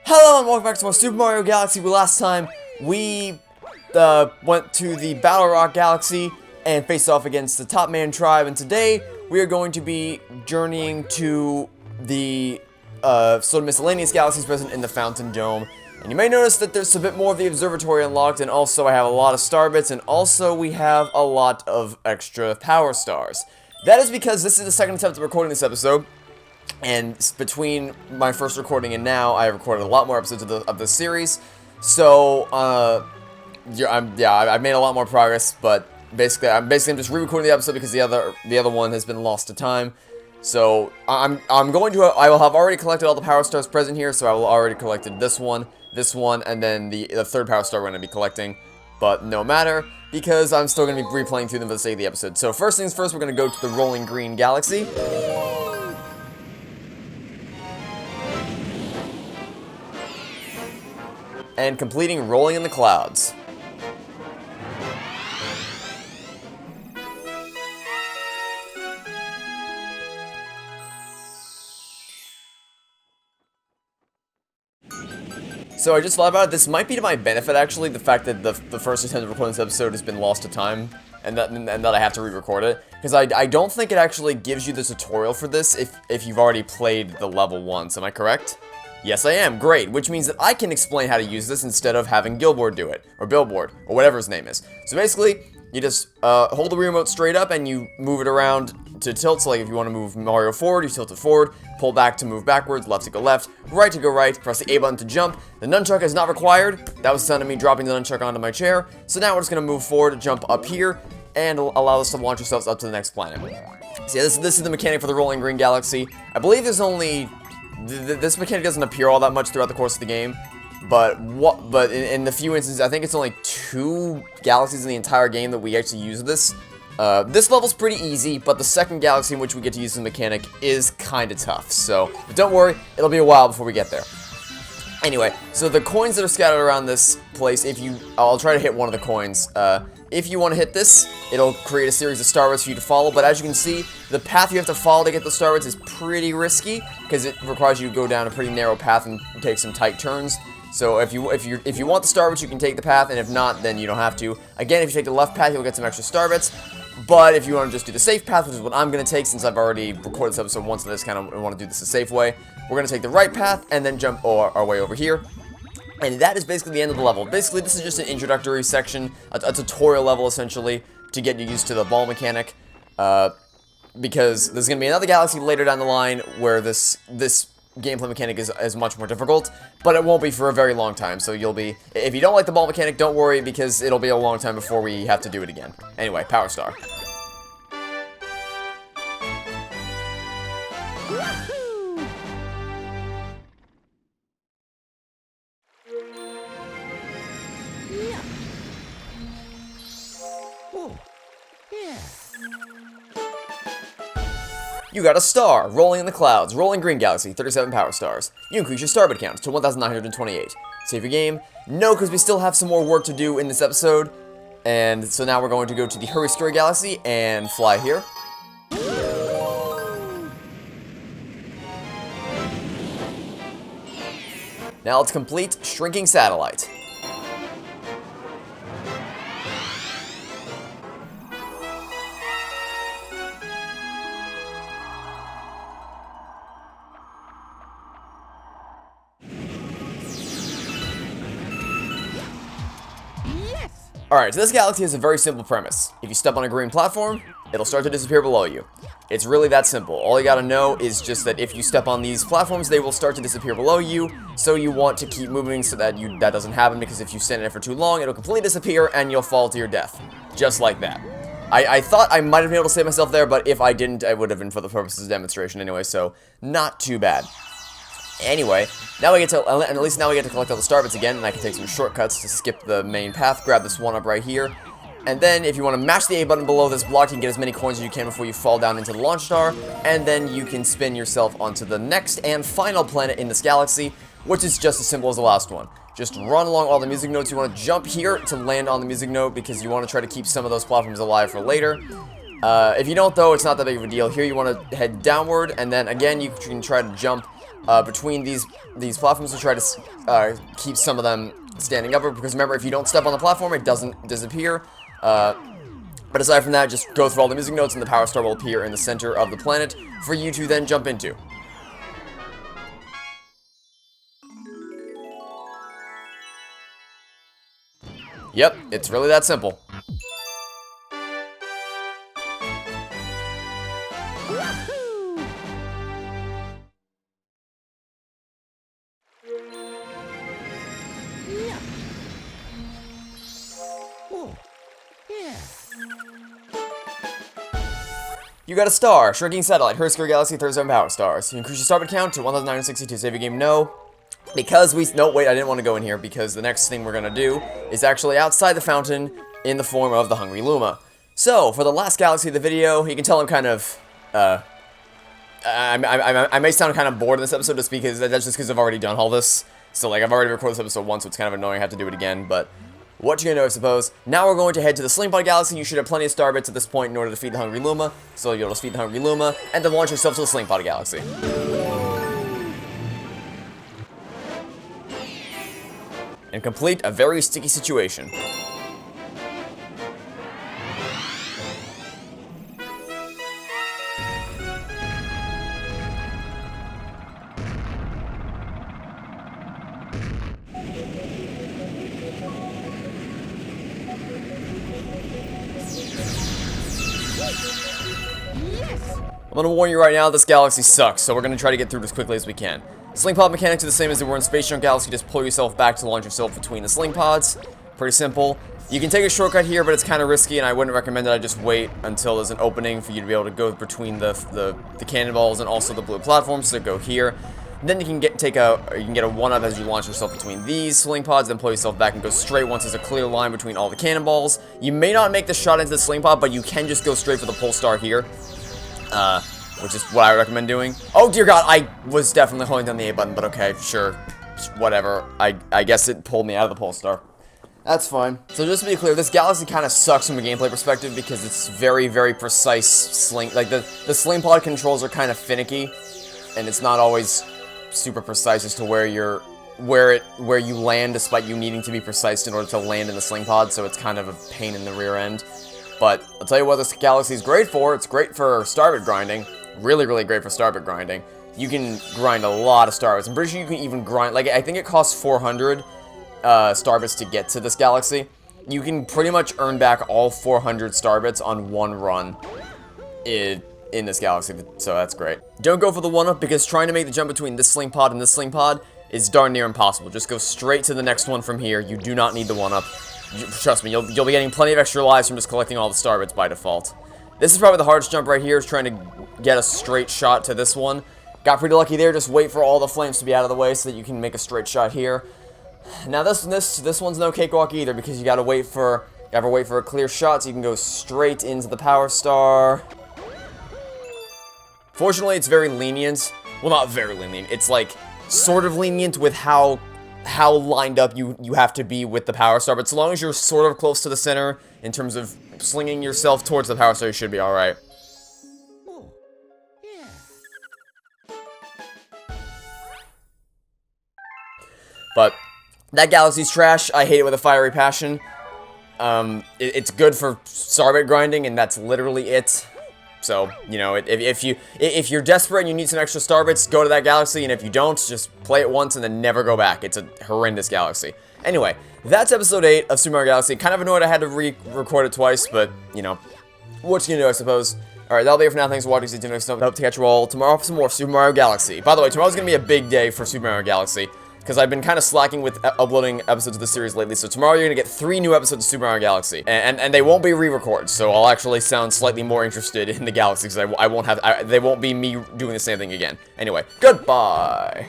Hello and welcome back to more Super Mario Galaxy. Last time we went to the Battle Rock Galaxy and faced off against the Top Man tribe, and today we are going to be journeying to the sort of miscellaneous galaxies present in the Fountain Dome. And you may notice that there's a bit more of the observatory unlocked, and also I have a lot of star bits, and also we have a lot of extra power stars. That is because this is the second attempt at recording this episode. And between my first recording and now, I have recorded a lot more episodes of the series. So, I've made a lot more progress. But basically, I'm just re-recording the episode because the other one has been lost to time. So I will have already collected all the power stars present here. So I will already collected this one, and then the third power star we're going to be collecting. But no matter, because I'm still going to be replaying through them for the sake of the episode. So first things first, we're going to go to the Rolling Green Galaxy. And completing Rolling in the Clouds. So I just thought about it, this might be to my benefit actually, the fact that the first attempt at recording this episode has been lost to time, and that I have to re-record it, because I don't think it actually gives you the tutorial for this if you've already played the level once, am I correct? Yes, I am. Great. Which means that I can explain how to use this instead of having Gilboard do it. Or Billboard. Or whatever his name is. So basically, you just hold the Wii Remote straight up and you move it around to tilt. So like if you want to move Mario forward, you tilt it forward. Pull back to move backwards. Left to go left. Right to go right. Press the A button to jump. The Nunchuk is not required. That was the sound of me dropping the Nunchuk onto my chair. So now we're just going to move forward, jump up here, and allow us to launch ourselves up to the next planet. So yeah, this is the mechanic for the Rolling Green Galaxy. I believe there's only... This mechanic doesn't appear all that much throughout the course of the game, but in the few instances, I think it's only 2 galaxies in the entire game that we actually use this. This level's pretty easy, but the second galaxy in which we get to use the mechanic is kind of tough. So, but don't worry, it'll be a while before we get there. Anyway, so the coins that are scattered around this place, I'll try to hit one of the coins. If you want to hit this, it'll create a series of star bits for you to follow, but as you can see, the path you have to follow to get the star bits is pretty risky, because it requires you to go down a pretty narrow path and take some tight turns. So if you want the star bits, you can take the path, and if not, then you don't have to. Again, if you take the left path, you'll get some extra star bits, but if you want to just do the safe path, which is what I'm going to take, since I've already recorded this episode once, and I just kind of want to do this the safe way, we're going to take the right path, and then jump our way over here. And that is basically the end of the level. Basically, this is just an introductory section, a tutorial level, essentially, to get you used to the ball mechanic, because there's going to be another galaxy later down the line where this gameplay mechanic is much more difficult, but it won't be for a very long time, so if you don't like the ball mechanic, don't worry, because it'll be a long time before we have to do it again. Anyway, Power Star. You got a star, Rolling in the Clouds, Rolling Green Galaxy, 37 power stars. You increase your starbit count to 1,928. Save your game. No, because we still have some more work to do in this episode. And so now we're going to go to the Hurry Scurry Galaxy and fly here. Now let's complete Shrinking Satellite. Alright, so this galaxy has a very simple premise. If you step on a green platform, it'll start to disappear below you. It's really that simple. All you gotta know is just that if you step on these platforms, they will start to disappear below you, so you want to keep moving so that that doesn't happen, because if you stand in it for too long, it'll completely disappear and you'll fall to your death. Just like that. I thought I might have been able to save myself there, but if I didn't, I would have been for the purposes of demonstration anyway, so not too bad. Anyway, now we get to, at least now we get to collect all the star bits again, and I can take some shortcuts to skip the main path, grab this one up right here, and then if you want to mash the A button below this block, you can get as many coins as you can before you fall down into the launch star, and then you can spin yourself onto the next and final planet in this galaxy, which is just as simple as the last one. Just run along all the music notes. You want to jump here to land on the music note, because you want to try to keep some of those platforms alive for later. If you don't, though, it's not that big of a deal. Here you want to head downward, and then again you can try to jump between these platforms to try to keep some of them standing up. Because remember, if you don't step on the platform, it doesn't disappear. But aside from that, just go through all the music notes and the Power Star will appear in the center of the planet for you to then jump into. Yep, it's really that simple. You got a star. Shrinking satellite. Hurry Scurry Galaxy, 37 power stars. You increase your starbit count to 1,962. Save your game, no. Because no, wait, I didn't want to go in here because the next thing we're going to do is actually outside the fountain in the form of the Hungry Luma. So, for the last galaxy of the video, you can tell I'm kind of, I may sound kind of bored in this episode just because I've already done all this. So, like, I've already recorded this episode once, so it's kind of annoying I have to do it again, but what you're gonna do, I suppose. Now we're going to head to the Sling Pod Galaxy. You should have plenty of starbits at this point in order to defeat the Hungry Luma. So you'll just defeat the Hungry Luma, and then launch yourself to the Sling Pod Galaxy. And complete a very sticky situation. I'm gonna warn you right now, this galaxy sucks, so we're gonna try to get through it as quickly as we can. Sling pod mechanics are the same as they were in Space Junk Galaxy. Just pull yourself back to launch yourself between the sling pods. Pretty simple. You can take a shortcut here, but it's kind of risky, and I wouldn't recommend that I just wait until there's an opening for you to be able to go between the cannonballs and also the blue platforms. So go here. Then you can get a 1-up as you launch yourself between these sling pods, then pull yourself back and go straight once there's a clear line between all the cannonballs. You may not make the shot into the sling pod, but you can just go straight for the pole star here. Which is what I recommend doing. Oh dear god, I was definitely holding down the A button, but okay, sure. Whatever. I guess it pulled me out of the pole star. That's fine. So just to be clear, this galaxy kind of sucks from a gameplay perspective because it's very, very precise sling. Like the sling pod controls are kind of finicky, and it's not always super precise as to where you land, despite you needing to be precise in order to land in the sling pod. So it's kind of a pain in the rear end. But I'll tell you what this galaxy is great for. It's great for starbit grinding. Really, really great for starbit grinding. You can grind a lot of starbits. I'm pretty sure you can even grind, like, I think it costs 400 starbits to get to this galaxy. You can pretty much earn back all 400 starbits on one run in this galaxy, so that's great. Don't go for the 1-up because trying to make the jump between this sling pod and this sling pod is darn near impossible. Just go straight to the next one from here. You do not need the 1-up. Trust me, you'll be getting plenty of extra lives from just collecting all the starbits by default. This is probably the hardest jump right here, is trying to get a straight shot to this one. Got pretty lucky there, just wait for all the flames to be out of the way so that you can make a straight shot here. Now this one's no cakewalk either, because you gotta wait for a clear shot so you can go straight into the power star. Fortunately, it's very lenient. Well, not very lenient. It's like sort of lenient with how lined up you have to be with the power star, but so long as you're sort of close to the center in terms of slinging yourself towards the power star, you should be alright. But that galaxy's trash. I hate it with a fiery passion. It's good for starbit grinding, and that's literally it. So, you know, if you're desperate and you need some extra starbits, go to that galaxy, and if you don't, just play it once and then never go back. It's a horrendous galaxy. Anyway, that's episode 8 of Super Mario Galaxy. Kind of annoyed I had to re-record it twice, but, you know, what you gonna do, I suppose. Alright, that'll be it for now. Thanks for watching. Stay tuned next time. I hope to catch you all tomorrow for some more Super Mario Galaxy. By the way, tomorrow's gonna be a big day for Super Mario Galaxy, because I've been kind of slacking with uploading episodes of the series lately, so tomorrow you're going to get 3 new episodes of Super Mario Galaxy, and they won't be re-records, so I'll actually sound slightly more interested in the Galaxy, because they won't be me doing the same thing again. Anyway, goodbye!